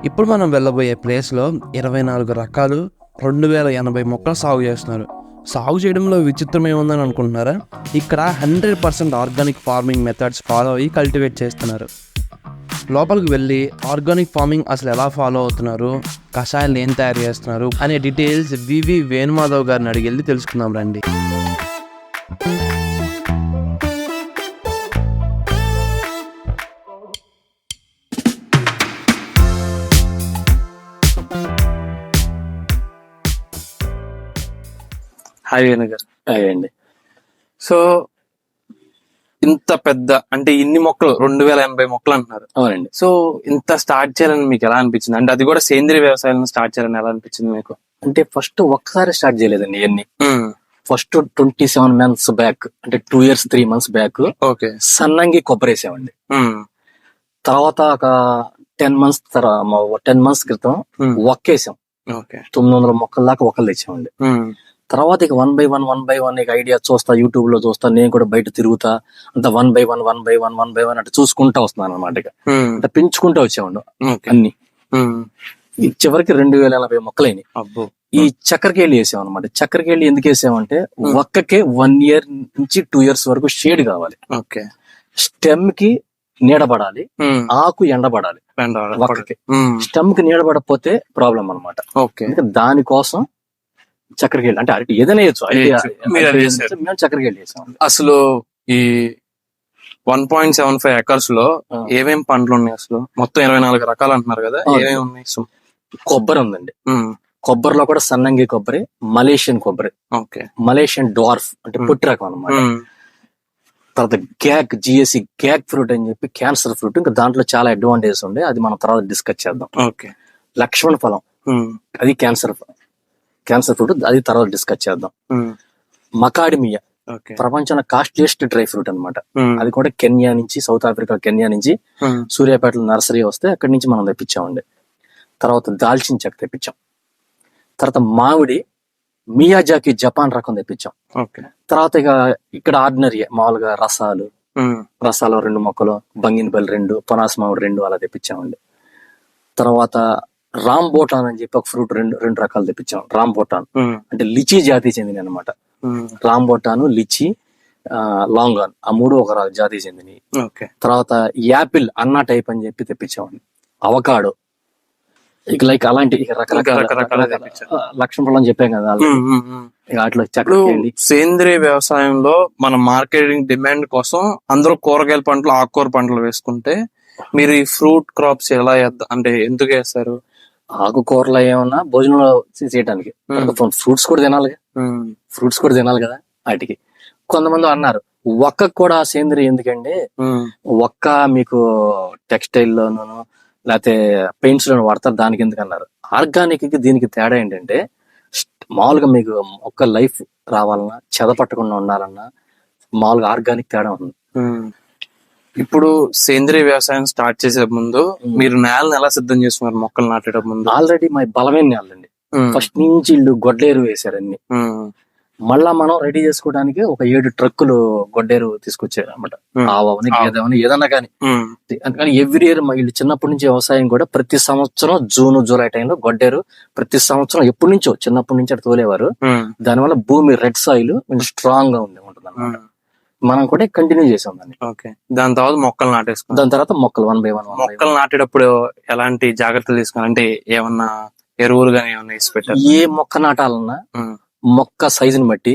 ఇప్పుడు మనం వెళ్ళబోయే ప్లేస్లో 24 రకాలు 2080 మొక్కలు సాగు చేస్తున్నారు. సాగు చేయడంలో విచిత్రం ఏముందని అనుకుంటున్నారా? ఇక్కడ 100% ఆర్గానిక్ ఫార్మింగ్ మెథడ్స్ ఫాలో అయ్యి కల్టివేట్ చేస్తున్నారు. లోపలికి వెళ్ళి ఆర్గానిక్ ఫార్మింగ్ అసలు ఎలా ఫాలో అవుతున్నారు, కషాయాలు ఏం తయారు చేస్తున్నారు అనే డీటెయిల్స్ వివి వేణుమాధవ్ గారిని అడిగి వెళ్ళి తెలుసుకుందాం రండి. హాయ్ వేణు గారు. హాయ్ అండి. సో ఇంత పెద్ద అంటే ఇన్ని మొక్కలు 2080 మొక్కలు అంటున్నారు. అవునండి. సో ఇంత స్టార్ట్ చేయాలని మీకు ఎలా అనిపించింది? అంటే అది కూడా సేంద్రీయ వ్యవసాయం స్టార్ట్ చేయాలని ఎలా అనిపించింది మీకు? అంటే ఫస్ట్ ఒక్కసారి స్టార్ట్ చేయలేదండి ఇవన్నీ. ఫస్ట్ 27 months బ్యాక్, అంటే 2 years 3 months బ్యాక్ ఓకే సన్నంగి కొబ్బరి వేసామండి. తర్వాత ఒక 10 months క్రితం ఒక్కేసాం. ఓకే 900 మొక్కల దాకా ఒక్కలు తెచ్చామండి. తర్వాత ఇక 1 by 1 ఇక ఐడియా చూస్తా, యూట్యూబ్ లో చూస్తా, నేను కూడా బయట తిరుగుతా, అంత 1 by 1 అంటే చూసుకుంటా వస్తున్నాను అనమాట. ఇక అంటే పెంచుకుంటా వచ్చామండి అన్ని. ఈ చివరికి 2080 మొక్కలైనవి. ఈ చక్కెరకేళి వేసాం అనమాట. చక్కెరకేళి ఎందుకు వేసామంటే ఒక్కకే 1 year నుంచి 2 years వరకు షేడ్ కావాలి. ఓకే స్టెమ్ కి నీడబడాలి, ఆకు ఎండబడాలి. ఒక్కకి స్టెమ్ కి నీడబడకపోతే ప్రాబ్లం అనమాట. ఓకే దానికోసం చక్కెరకేళి అంటే అరటి ఏదైనా వేయచ్చు. మేము చక్కెరకేళి వేసాం. అసలు ఈ 1.75 acres లో ఏమేం పంటలు ఉన్నాయి? అసలు మొత్తం 24 రకాలు అంటున్నారు కదా, ఏమేమి ఉన్నాయి? కొబ్బరి ఉందండి. కొబ్బరిలో కూడా సన్నంగి కొబ్బరి, మలేషియన్ కొబ్బరి, ఓకే మలేషియన్ డ్వార్ఫ్ అంటే పొట్టి రకం అనమాట. తర్వాత జిఎస్సి గ్యాక్ ఫ్రూట్ అని చెప్పి క్యాన్సర్ ఫ్రూట్. ఇంకా దాంట్లో చాలా అడ్వాంటేజెస్ ఉండే, అది మనం తర్వాత డిస్కస్ చేద్దాం. ఓకే లక్ష్మణ ఫలం, అది క్యాన్సర్ ఫ్రూట్, అది తర్వాత డిస్కస్ చేద్దాం. మకాడిమియా ప్రపంచంలో కాస్ట్లీయెస్ట్ డ్రై ఫ్రూట్ అనమాట. అది కూడా కెన్యా నుంచి, సౌత్ ఆఫ్రికా కెన్యా నుంచి సూర్యాపేటలో నర్సరీ వస్తే అక్కడి నుంచి మనం తెప్పించామండి. తర్వాత దాల్చిన చెక్క తెప్పించాం. తర్వాత మామిడి మియాజాకి జపాన్ రకం తెప్పించాం. తర్వాత ఇక ఇక్కడ ఆర్డినరీ మామూలుగా రసాలు 2 మొక్కలు, బంగినపల్లి 2, పనాస మామిడి 2 అలా తెప్పించామండి. తర్వాత రాంబోటాన్ అని చెప్పి ఒక ఫ్రూట్ రెండు రకాలు తెప్పించాం. రాంబోటాన్ అంటే లిచీ జాతి చెందిన అనమాట. రాంబోటాను, లిచీ, లాంగాన్, ఆ 3 ఒక జాతి చెందినవి. తర్వాత యాపిల్ అన్నా టైప్ అని చెప్పి తెప్పించామండి. అవకాడో, ఇక లైక్ అలాంటి రకరకాల లక్ష్మణ అని చెప్పాం కదా. సేంద్రీయ వ్యవసాయంలో మన మార్కెటింగ్ డిమాండ్ కోసం అందరూ కూరగాయల పంటలు, ఆకుకూర పంటలు వేసుకుంటే మీరు ఈ ఫ్రూట్ క్రాప్స్ ఎలా అంటే ఎందుకు వేస్తారు? ఆకుకూరలు ఏమన్నా భోజనంలో చేయడానికి, ఫ్రూట్స్ కూడా తినాలి కదా వాటికి. కొంతమంది అన్నారు ఒక్క కూడా సేంద్రియ ఎందుకండి, ఒక్క మీకు టెక్స్టైల్ లోను లేకపోతే పెయింట్స్ లోను వాడతారు, దానికి ఎందుకు అన్నారు. ఆర్గానిక్ కి దీనికి తేడా ఏంటంటే మామూలుగా మీకు ఒక్క లైఫ్ రావాలన్నా, చెద పట్టకుండా ఉండాలన్నా మామూలుగా ఆర్గానిక్ తేడా ఉంది. ఇప్పుడు సేంద్రీయ వ్యవసాయం స్టార్ట్ చేసే ముందు మీరు నేలను ఎలా సిద్ధం చేసుకున్నారు? మొక్కలు నాటేట ముందు ఆల్రెడీ మా బలమైన నేలండి. ఫస్ట్ నుంచి ఇల్లు గొడ్డేరు వేశారు అన్ని. మళ్ళా మనం రెడీ చేసుకోవడానికి ఒక 7 ట్రక్కులు గొడ్డేరు తీసుకొచ్చారు అనమాట. ఆవని గేదవని ఏదన్నా కానీ. అందుకని ఎవ్రీ ఇయర్ మా ఇల్లు చిన్నప్పటి నుంచి వ్యవసాయం కూడా ప్రతి సంవత్సరం జూన్ జూలై టైంలో గొడ్డేరు ప్రతి సంవత్సరం ఎప్పటి నుంచో చిన్నప్పటి నుంచి అటు తోలేవారు. దానివల్ల భూమి రెడ్ సాయిల్ స్ట్రాంగ్ గా ఉంటుంది అనమాట. మనం కూడా కంటిన్యూ చేసాం దాన్ని. దాని తర్వాత మొక్కలు నాటేసుకున్నాం. దాని తర్వాత మొక్కలు 1 by 1 మొక్కలు నాటేటప్పుడు ఎలాంటి జాగ్రత్తలు తీసుకున్నాం? అంటే ఏమన్నా ఎరువులు గానీ ఏమన్నా వేసి పెట్టారు? ఏ మొక్క నాటాలన్నా మొక్క సైజుని బట్టి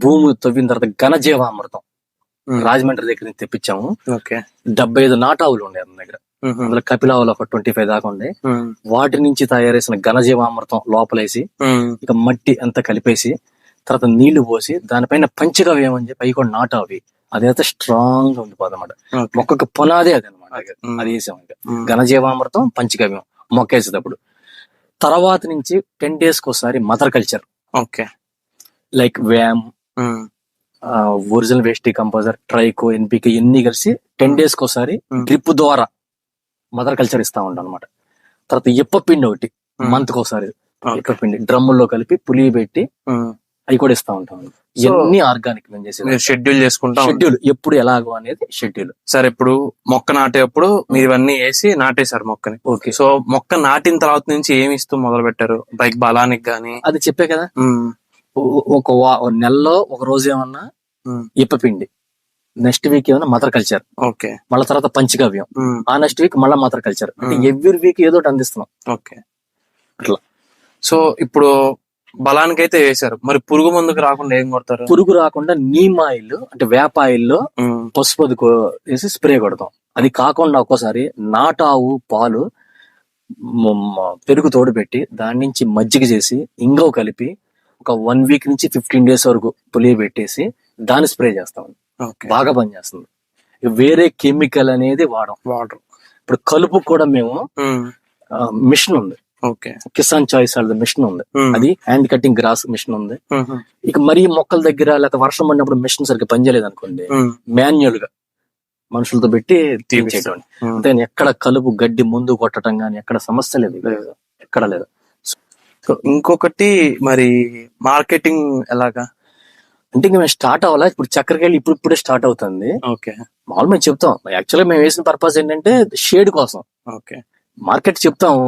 భూమి తవ్విన తర్వాత ఘనజీవామృతం రాజమండ్రి దగ్గర నుంచి తెప్పించాము. 75 నాటావులు ఉండే అతని దగ్గర. అందులో కపిలావులు ఒక 25 దాకా ఉండే. వాటి నుంచి తయారు చేసిన ఘనజీవామృతం లోపలేసి ఇక మట్టి అంతా కలిపేసి తర్వాత నీళ్లు పోసి దానిపైన పంచగవ్యం అని చెప్పి అవి కూడా నాటావి. అదైతే స్ట్రాంగ్ గా ఉండిపోదు అనమాట. మొక్కకు పునాదే అది అనమాట. అది వేసాం. ఘనజీవామృతం, పంచగవ్యం మొక్క వేసేటప్పుడు. తర్వాత నుంచి 10 days ఒకసారి mother culture, like VAM, original waste composer, tricho, NPK ఇన్ని కలిసి 10 days ఒకసారి డ్రిప్ ద్వారా మదర్ కల్చర్ ఇస్తా ఉంటాం అనమాట. తర్వాత ఇప్ప పిండి ఒకటి మంత్ ఒకసారి, ఇప్ప పిండి డ్రమ్ముల్లో కలిపి పులి పెట్టి అవి కూడా ఇస్తా ఉంటాం. ఇవన్నీ ఆర్గానిక్ మేము చేసేది. మీరు షెడ్యూల్ చేసుకుంటాం. షెడ్యూల్ ఎప్పుడు ఎలాగో అనేది షెడ్యూల్. సరే, ఇప్పుడు మొక్క నాటేటప్పుడు మీరు ఇవన్నీ వేసి నాటేశారు మొక్కని. ఓకే. సో మొక్క నాటిన తర్వాత నుంచి ఏమి ఇస్తూ మొదలు పెట్టారు? లైక్ బలానికి గానీ? అది చెప్పే కదా, ఒక నెలలో ఒక రోజు ఏమన్నా ఇప్పపిండి, నెక్స్ట్ వీక్ ఏమన్నా మదర్ కల్చర్, ఓకే, మళ్ళీ తర్వాత పంచగవ్యం, ఆ నెక్స్ట్ వీక్ మళ్ళీ మదర్ కల్చర్. ఎవ్రీ వీక్ ఏదో ఒకటి అందిస్తున్నాం. ఓకే, అట్లా. సో ఇప్పుడు బలానికి అయితే వేశారు, మరి పురుగు మందుకు రాకుండా ఏం కొడతారు? పురుగు రాకుండా నీమ్ ఆయిల్ అంటే వేప ఆయిల్లో పసుపు వేసి స్ప్రే కొడతాం. అది కాకుండా ఒక్కోసారి నాటావు పాలు పెరుగు తోడు పెట్టి దాని నుంచి మజ్జిగ చేసి ఇంగవ కలిపి ఒక 1 వీక్ నుంచి 15 days వరకు పులియ పెట్టేసి దాన్ని స్ప్రే చేస్తాం. బాగా పనిచేస్తుంది. వేరే కెమికల్ అనేది వాడరు. ఇప్పుడు కలుపు కూడా మేము మిషన్ ఉంది, కిసాన్ చాయిస్ అది మిషన్ ఉంది, అది హ్యాండ్ కటింగ్ గ్రాస్ మిషన్ ఉంది. ఇక మరీ మొక్కల దగ్గర లేకపోతే వర్షం పడినప్పుడు మిషన్ సరిగ్గా పనిచేయలేదు అనుకోండి, మాన్యువల్ గా మనుషులతో పెట్టి తీర్చేయడం. అంతే, ఎక్కడ కలుపు గడ్డి ముందు కొట్టడం గానీ ఎక్కడ సమస్య లేదు, ఎక్కడ లేదు. సో ఇంకొకటి, మరి మార్కెటింగ్ ఎలాగా? అంటే ఇంకా మేము స్టార్ట్ అవ్వాలా, ఇప్పుడు చక్కెరకేళి ఇప్పుడే స్టార్ట్ అవుతుంది. ఓకే, మామూలు మేము చెప్తాం. యాక్చువల్గా మేము వేసిన పర్పస్ ఏంటంటే షేడ్ కోసం. ఓకే, మార్కెట్ చెప్తాము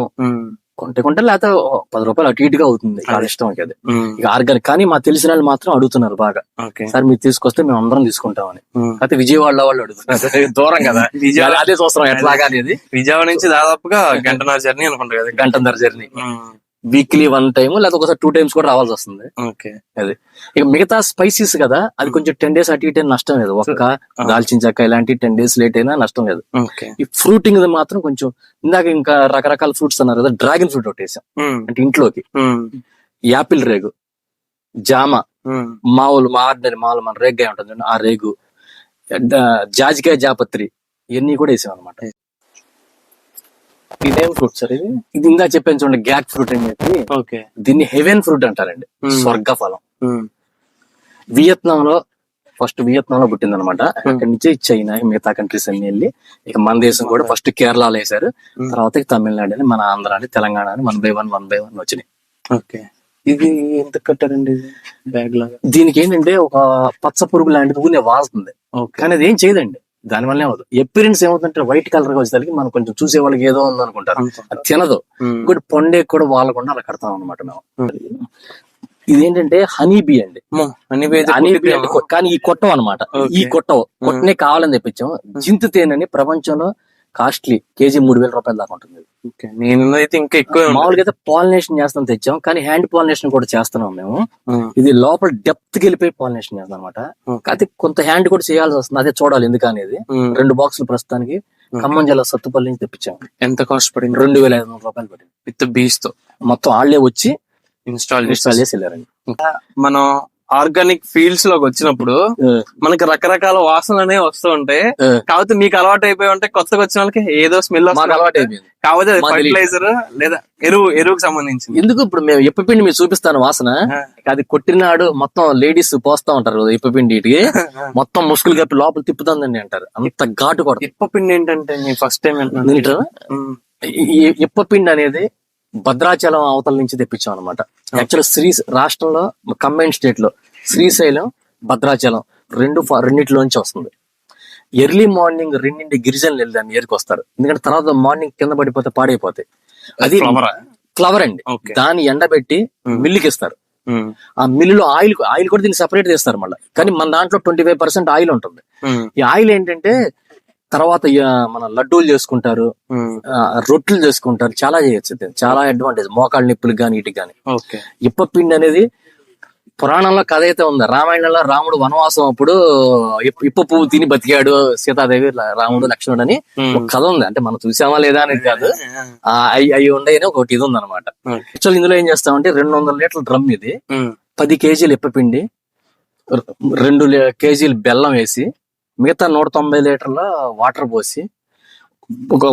కొంటే లేకపోతే 10 రూపాయలు అటు ఇటుగా అవుతుంది, వాళ్ళ ఇష్టం అది. ఇక ఆర్గానిక్ కానీ మాకు తెలిసిన వాళ్ళు మాత్రం అడుగుతున్నారు బాగా, సార్ మీరు తీసుకొస్తే మేము అందరం తీసుకుంటామని. అయితే విజయవాడలో వాళ్ళు అడుగుతున్నారు, దూరం కదా, అదే చూస్తాం ఎట్లాగా అనేది. విజయవాడ నుంచి దాదాపుగా 1.5 గంట జర్నీ అనుకుంటా కదా, 1.5 గంట జర్నీ. వీక్లీ 1 time లేకపోతే ఒకసారి 2 times కూడా రావాల్సి వస్తుంది. అది ఇక మిగతా స్పైసీస్ కదా, అది కొంచెం 10 days అటు ఇటు నష్టం లేదు. ఒక్క దాల్చిన చెక్క ఇలాంటి 10 days లేట్ అయినా నష్టం లేదు. ఈ ఫ్రూటింగ్ మాత్రం కొంచెం, ఇందాక ఇంకా రకరకాల ఫ్రూట్స్ అన్నారు కదా, డ్రాగన్ ఫ్రూట్ ఒకటి వేసాం అంటే ఇంట్లోకి. యాపిల్ రేగు, జామ, మామూలు మన రేగ్గాయ ఉంటుంది ఆ రేగు, జాజికాయ, జాపత్రి, ఇవన్నీ కూడా వేసాం అనమాట. ఇదేం ఫ్రూట్ సార్? ఇది ఇందా చెప్పాను చూడండి, గ్యాక్ ఫ్రూట్ అని చెప్పి. దీన్ని హెవెన్ ఫ్రూట్ అంటారండి, స్వర్గ ఫలం. వియత్నాంలో పుట్టింది అనమాట. అక్కడి నుంచి చైనా, మిగతా కంట్రీస్ అన్ని వెళ్ళి ఇక మన దేశం కూడా ఫస్ట్ కేరళలో వేశారు, తర్వాత తమిళనాడు అని, మన ఆంధ్ర అని, తెలంగాణ అని 1 by 1 వచ్చినాయి. ఓకే, ఇది ఎంత కట్టారండి బ్యాగ్ లాగా? దీనికి ఏంటంటే ఒక పచ్చ పురుగు లాంటిది ఊనే వాళ్తుంది, కానీ అది ఏం చేయదండి. దాని వల్లనే అవ్వదు. ఎపిరెన్స్ ఏమవుతుందంటే వైట్ కలర్ గా వచ్చేసరికి మనం కొంచెం చూసే వాళ్ళకి ఏదో ఉంది అనుకుంటారు, అది తినదు. ఇంకోటి పొండే కూడా వాళ్ళకుండా అలా కడతాం అనమాట మేము. ఇదేంటంటే హనీ బీ అండి, హనీ బీ అంటే కానీ ఈ కొట్టం అనమాట. ఈ కొట్టనే కావాలని తెప్పించాం. జింతు తేనె అని ప్రపంచంలో కాస్ట్లీ, కేజీ 3,000 రూపాయల దాకా ఉంటుంది. అయితే ఇంకా ఎక్కువ. మామూలుగా అయితే పాలినేషన్ చేస్తాం తెచ్చాం, కానీ హ్యాండ్ పాలినేషన్ కూడా చేస్తున్నాం మేము. ఇది లోపల డెప్త్ కి వెళ్ళిపోయి పాలినేషన్ చేస్తాం అనమాట. అయితే కొంత హ్యాండ్ కూడా చేయాల్సి వస్తుంది, అదే చూడాలి ఎందుకనేది. 2 బాక్సులు ప్రస్తుతానికి ఖమ్మం జిల్లా సత్తుపల్లి నుంచి తెప్పించాం. ఎంత కాస్ట్ పడింది? 2,500 రూపాయలు పడింది విత్ బీస్ తో. మొత్తం వాళ్ళే వచ్చి ఇన్స్టాల్ చేసి వెళ్ళారండి. మనం ఆర్గానిక్ ఫీల్డ్స్ లోకి వచ్చినప్పుడు మనకి రకరకాల వాసనలు అనేవి వస్తూ ఉంటాయి. కాకపోతే మీకు అలవాటు అయిపోయి ఉంటాయి, కొత్తగా వచ్చిన వాళ్ళకి ఏదో స్మెల్ అలవాటు అయిపోయింది. కాకపోతే ఫర్టిలైజర్ లేదా ఎరువుకి సంబంధించి. ఎందుకు ఇప్పుడు మేము ఇప్పపిండి మీరు చూపిస్తాను వాసన, అది కొట్టినాడు మొత్తం లేడీస్ పోస్తా ఉంటారు ఇప్పపిండి, ఇటుకి మొత్తం ముసుగులు కప్పి లోపల తిప్పుతుందండి అంటారు, అంత ఘాటు కూడా. ఇప్పపిండి ఏంటంటే ఫస్ట్ టైం ఇప్పపిండి అనేది భద్రాచలం అవతల నుంచి తెప్పించాం అనమాట. యాక్చువల్ రాష్ట్రంలో కంబైన్ స్టేట్ లో శ్రీశైలం, భద్రాచలం రెండింటిలోంచి వస్తుంది. ఎర్లీ మార్నింగ్ 2 గిరిజనులు వెళ్ళి దాన్ని ఏరుకొస్తారు, ఎందుకంటే తర్వాత మార్నింగ్ కింద పడిపోతే పాడైపోతాయి. అది ఫ్లవర్ అండి. దాన్ని ఎండబెట్టి మిల్లుకి ఇస్తారు. ఆ మిల్లులో ఆయిల్ కూడా దీన్ని సెపరేట్ చేస్తారు మళ్ళీ. కానీ మన దాంట్లో 25% ఆయిల్ ఉంటుంది. ఈ ఆయిల్ ఏంటంటే తర్వాత మన లడ్డూలు చేసుకుంటారు, రొట్టెలు చేసుకుంటారు, చాలా చేయొచ్చు. చాలా అడ్వాంటేజ్, మోకాళ్ళ నొప్పులకు కానీ వీటికి కానీ. ఇప్పపిండి అనేది పురాణంలో కథ అయితే ఉంది. రామాయణంలో రాముడు వనవాసం అప్పుడు ఇప్ప పువ్వు తిని బతికాడు, సీతాదేవి, రాముడు, లక్ష్మణుడు అని ఒక కథ ఉంది. అంటే మనం చూసామా లేదా అనేది కాదు, అవి ఉండేని ఒకటి ఇది ఉంది అనమాట. యాక్చువల్ ఇందులో ఏం చేస్తామంటే 200 లీటర్ల డ్రమ్ ఇది, 10 కేజీలు ఇప్పపిండి, 2 కేజీలు బెల్లం వేసి, మిగతా 190 లీటర్ల వాటర్ పోసి ఒక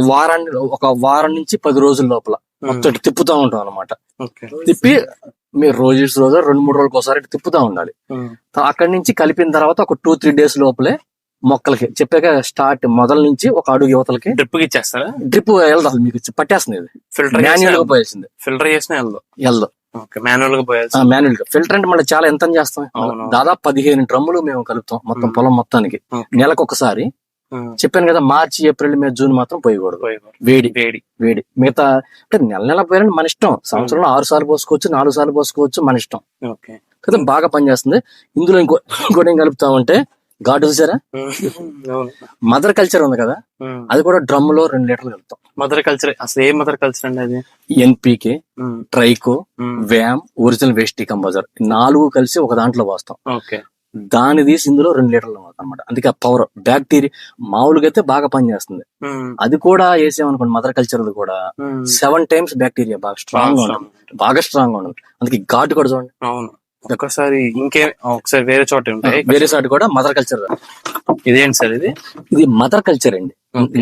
వారం నుంచి 10 రోజుల లోపల మొత్తం తిప్పుతూ ఉంటాం అనమాట. తిప్పి మీరు రోజు 2-3 రోజులకు ఒకసారి తిప్పుతూ ఉండాలి. అక్కడి నుంచి కలిపిన తర్వాత ఒక 2-3 days లోపలే మొక్కలకి చెప్పాక స్టార్ట్ మొదల నుంచి ఒక అడుగు యువతలకి డ్రిప్ ఇచ్చేస్తారా? డ్రిప్ వెళ్దాం, మీకు పట్టేస్తుంది. మాన్యువల్ గా పోయాల్సింది, ఫిల్టర్ చేసిన వెళ్దాం. ఓకే, మాన్యువల్ గా పోయాల్సి. మాన్యువల్ గా. ఫిల్టర్ అంటే మళ్ళీ చాలా ఎంత చేస్తాం, అవును. దాదాపు 15 డ్రమ్ములు మేము కలుపుతాం మొత్తం పొలం మొత్తానికి. నెలకు ఒకసారి. చెప్పాను కదా, మార్చి ఏప్రిల్ మే జూన్ మాత్రం పోయకూడదు. వేడి వేడి వేడి. మిగతా అంటే నెల పోయాలంటే మన ఇష్టం. సంవత్సరంలో 6 సార్లు పోసుకోవచ్చు, 4 సార్లు పోసుకోవచ్చు, మన ఇష్టం ఓకే. కదా. బాగా పనిచేస్తుంది. ఇందులో ఇంకోటి ఏం కలుపుతామంటే ఘాటు చూసారా, మదర్ కల్చర్ ఉంది కదా, అది కూడా డ్రమ్ లో 2 లీటర్లు కలుపుతాం. మదర్ కల్చర్ అసలు ఏ మదర్ కల్చర్ అండి అది? ఎన్పికే, ట్రైకో, వ్యామ్, ఒరిజినల్ వేస్ట్ డికంపోజర్ 4 కలిసి ఒక దాంట్లో పోస్తాం. ఓకే. దాని తీసి ఇందులో 2 లీటర్లు అనమాట. అందుకే పవర్ బ్యాక్టీరియా మామూలుగా అయితే బాగా పనిచేస్తుంది. అది కూడా వేసామనుకోండి, మదర్ కల్చర్ కూడా 7 టైమ్స్ బ్యాక్టీరియా బాగా స్ట్రాంగ్ గా ఉంటుంది, బాగా స్ట్రాంగ్ గా ఉంటుంది. అందుకే ఘాటు కూడా చూడండి. అవును. ఒకసారి ఒకసారి వేరే చోట ఉంటాయి, వేరే చోట కూడా మదర్ కల్చర్. ఇదేంటి సార్ ఇది? ఇది మదర్ కల్చర్ అండి.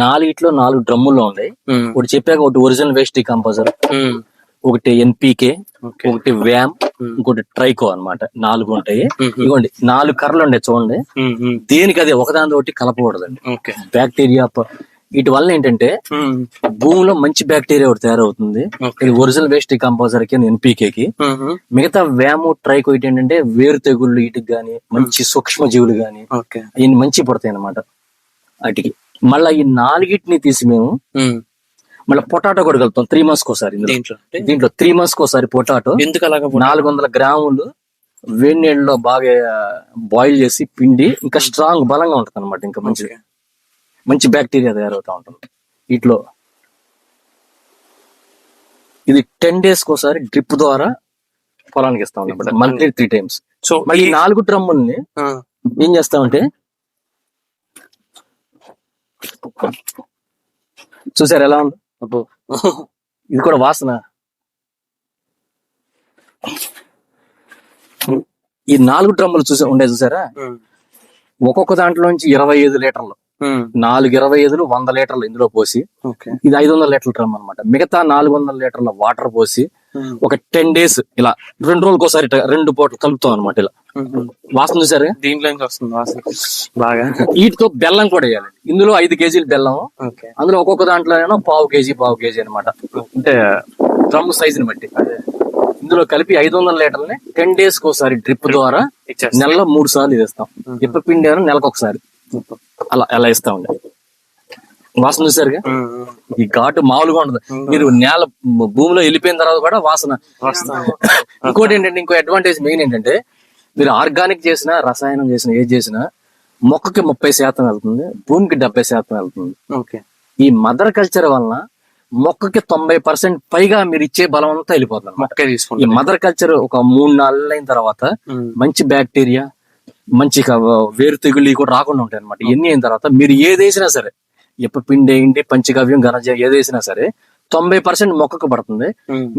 4 డ్రమ్ముల్లో ఉన్నాయి. ఒకటి చెప్పాక, ఒకటి ఒరిజినల్ వేస్ట్ డికంపోజర్, ఒకటి ఎన్పికే, ఒకటి వ్యామ్, ఇంకోటి ట్రైకో అన్నమాట. 4 ఉంటాయి. ఇవ్వండి 4 కర్రలు ఉండే చూడండి. దేనికి అదే ఒకదాని ఒకటి కలపకూడదండి. బ్యాక్టీరియా వీటి వల్ల ఏంటంటే భూమిలో మంచి బ్యాక్టీరియా ఒకటి తయారవుతుంది. ఇది ఒరిజినల్ వేస్ట్ డికంపోజర్ కి, ఎన్పికేకి. మిగతా వ్యాము, ట్రైకో ఇటు ఏంటంటే వేరు తెగుళ్ళు వీటికి గాని, మంచి సూక్ష్మ జీవులు గాని ఇవి మంచి పడతాయి అన్నమాట వాటికి. మళ్ళా ఈ 4 తీసి మేము మళ్ళీ పొటాటో కూడా కలుపుతాం 3 months ఒకసారి. దీంట్లో 3 months ఒకసారి పొటాటో. ఎందుకు అలాగా? 400 గ్రాములు వేడి నీళ్ళలో బాగా బాయిల్ చేసి పిండి, ఇంకా స్ట్రాంగ్ బలంగా ఉంటుంది అనమాట. ఇంకా మంచి బ్యాక్టీరియా తయారవుతా ఉంటుంది వీటిలో. ఇది 10 days ఒకసారి డ్రిప్ ద్వారా పొలానికి ఇస్తాం అనమాట, మంత్లీ 3 times. సో మళ్ళీ 4 డ్రమ్ముల్ని ఏం చేస్తామంటే, చూసారు ఎలా ఉంది? ఇది కూడా వాసన. ఈ 4 డ్రమ్ములు చూసారా, ఒక్కొక్క దాంట్లోంచి 25 లీటర్లు, 4 25 100 లీటర్లు ఇందులో పోసి, ఇది 500 లీటర్ల డ్రమ్ అనమాట. మిగతా 400 లీటర్ల వాటర్ పోసి ఒక 10 days ఇలా 2 రోజులకు ఒకసారి 2 పూటలు కలుపుతాం అనమాట. ఇలా వాసన చూసారు, దీంట్లో వస్తుంది వాసన బాగా. వీటితో బెల్లం కూడా వేయాలి. ఇందులో 5 kg బెల్లం, అందులో ఒక్కొక్క దాంట్లోనేమో 1/2 kg అనమాట. అంటే డ్రమ్ సైజుని బట్టి. ఇందులో కలిపి 500 లీటర్లని 10 days ఒకసారి డ్రిప్ ద్వారా నెలలో 3 సార్లు ఇస్తాం. ఇప్ప పిండి నెలకు ఒకసారి అలా ఇస్తామండి. వాసన చూసారుగా, ఈ ఘాటు మామూలుగా ఉండదు. మీరు భూమిలో వెళ్ళిపోయిన తర్వాత కూడా వాసన. ఇంకోటి ఏంటంటే, ఇంకో అడ్వాంటేజ్ మెయిన్ ఏంటంటే, మీరు ఆర్గానిక్ చేసినా, రసాయనం చేసినా, ఏది చేసినా మొక్కకి 30% వెళ్తుంది, భూమికి 70% వెళ్తుంది. ఈ మదర్ కల్చర్ వలన మొక్కకి 90% పైగా మీరు ఇచ్చే బలం అంతా వెళ్ళిపోతుంది. ఈ మదర్ కల్చర్ ఒక 3-4 నెలలు అయిన తర్వాత మంచి బ్యాక్టీరియా, మంచి వేరు తెగులు కూడా రాకుండా ఉంటాయి అనమాట. ఇవన్నీ అయిన తర్వాత మీరు ఏదేసినా సరే, ఎప్ప పిండి ఏంటి, పంచగవ్యం, ఘనజ ఏదేసినా సరే 90% మొక్కకు పడుతుంది.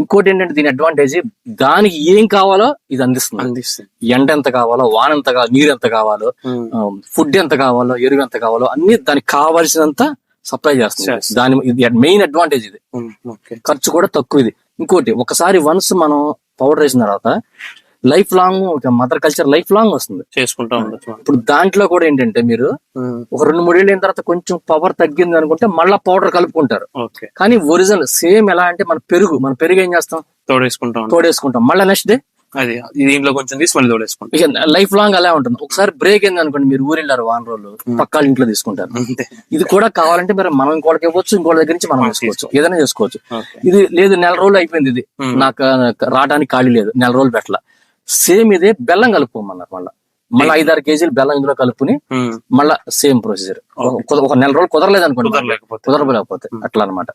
ఇంకోటి ఏంటంటే, దీని అడ్వాంటేజ్, దానికి ఏం కావాలో ఇది అందిస్తుంది. ఎండ ఎంత కావాలో, వాన ఎంత కావాలో, నీరు ఎంత కావాలో, ఫుడ్ ఎంత కావాలో, ఎరువు ఎంత కావాలో అన్ని దానికి కావాల్సినంత సప్లై చేస్తుంది. దాని మెయిన్ అడ్వాంటేజ్ ఇది. ఖర్చు కూడా తక్కువ ఇది. ఇంకోటి, ఒకసారి వన్స్ మనం పౌడర్ వేసిన తర్వాత life long, mother culture life long వస్తుంది, చేసుకుంటా ఉండొచ్చు. ఇప్పుడు దాంట్లో కూడా ఏంటంటే, మీరు ఒక 2-3 ఏళ్ళు అయిన తర్వాత కొంచెం పవర్ తగ్గింది అనుకుంటే మళ్ళీ పౌడర్ కలుపుకుంటారు. కానీ ఒరిజినల్ సేమ్ ఎలా అంటే, మన పెరుగు ఏం చేస్తాం, తోడేసుకుంటాం మళ్ళీ నెక్స్ట్ డే అది దీంట్లో కొంచెం తీసి మళ్ళీ తోడేసుకుంటాం. లైఫ్ లాంగ్ అలా ఉంటుంది. ఒకసారి బ్రేక్ అయింది అనుకోండి, మీరు ఊరెళ్ళారు 1 రోజులు, పక్కాళ్ళ ఇంట్లో తీసుకుంటారు. ఇది కూడా కావాలంటే మనం ఇంకోటికి ఇవ్వచ్చు, ఇంకోటి దగ్గర నుంచి మనం చేసుకోవచ్చు, ఏదైనా చేసుకోవచ్చు. ఇది లేదు, 1 రోజులు అయిపోయింది, ఇది నాకు రావడానికి ఖాళీ లేదు, 1 రోజులు పెట్టల, సేమ్ ఇదే బెల్లం కలుపుకోమన్నారు. మళ్ళీ 5-6 kg బెల్లం ఇందులో కలుపుని మళ్ళా సేమ్ ప్రొసీజర్. ఒక 1 రోజులు కుదరలేదు అనుకోండి, కుదరలేకపోతే అట్లా అనమాట.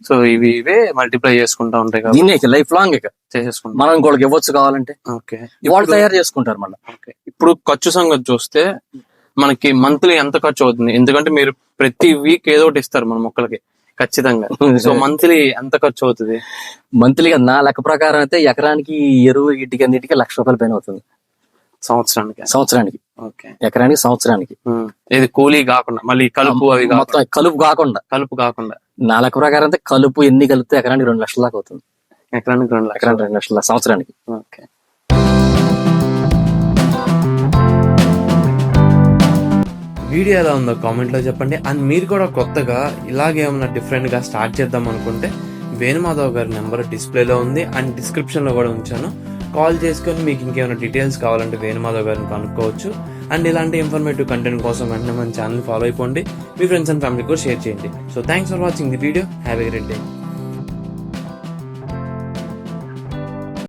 సో ఇవే మల్టిప్లై చేసుకుంటా ఉంటాయి, దీన్ని లైఫ్ లాంగ్ ఇక చేసేసుకుంటాం. మనం ఇంకోటికి ఇవ్వచ్చు కావాలంటే, వాళ్ళు తయారు చేసుకుంటారు మళ్ళీ. ఇప్పుడు ఖర్చు సంగతి చూస్తే మనకి మంత్లీ ఎంత ఖర్చు అవుతుంది? ఎందుకంటే మీరు ప్రతి వీక్ ఏదో ఒకటి ఇస్తారు మన మొక్కలకి ఖచ్చితంగా. సో మంత్లీ ఎంత ఖర్చు అవుతుంది? మంత్లీగా నా లెక్క ప్రకారం అయితే ఎకరానికి ఎరువు ఇటుకి అన్నిటికీ ₹1,00,000 పైన అవుతుంది సంవత్సరానికి. ఎకరానికి సంవత్సరానికి. ఇది కూలీ కాకుండా మళ్ళీ కలుపు అవి మొత్తం కలుపు కాకుండా నా లెక్క ప్రకారం అయితే కలుపు ఎన్ని కలిపితే ఎకరానికి 2 లక్షల దాకా అవుతుంది. ఎకరానికి 2 లక్షల సంవత్సరానికి. వీడియో ఎలా ఉందో కామెంట్లో చెప్పండి. అండ్ మీరు కూడా కొత్తగా ఇలాగేమన్నా డిఫరెంట్గా స్టార్ట్ చేద్దాం అనుకుంటే వేణుమాధవ్ గారి నెంబర్ డిస్ప్లేలో ఉంది అండ్ డిస్క్రిప్షన్లో కూడా ఉంచాను. కాల్ చేసుకొని మీకు ఇంకేమైనా డీటెయిల్స్ కావాలంటే వేణుమాధవ్ గారిని కనుక్కోవచ్చు. అండ్ ఇలాంటి ఇన్ఫర్మేటివ్ కంటెంట్ కోసం వెంటనే మన ఛానల్ ఫాలో అయిపోండి, మీ ఫ్రెండ్స్ అండ్ ఫ్యామిలీ కూడా షేర్ చేయండి. So thanks for watching the video. Have a great day.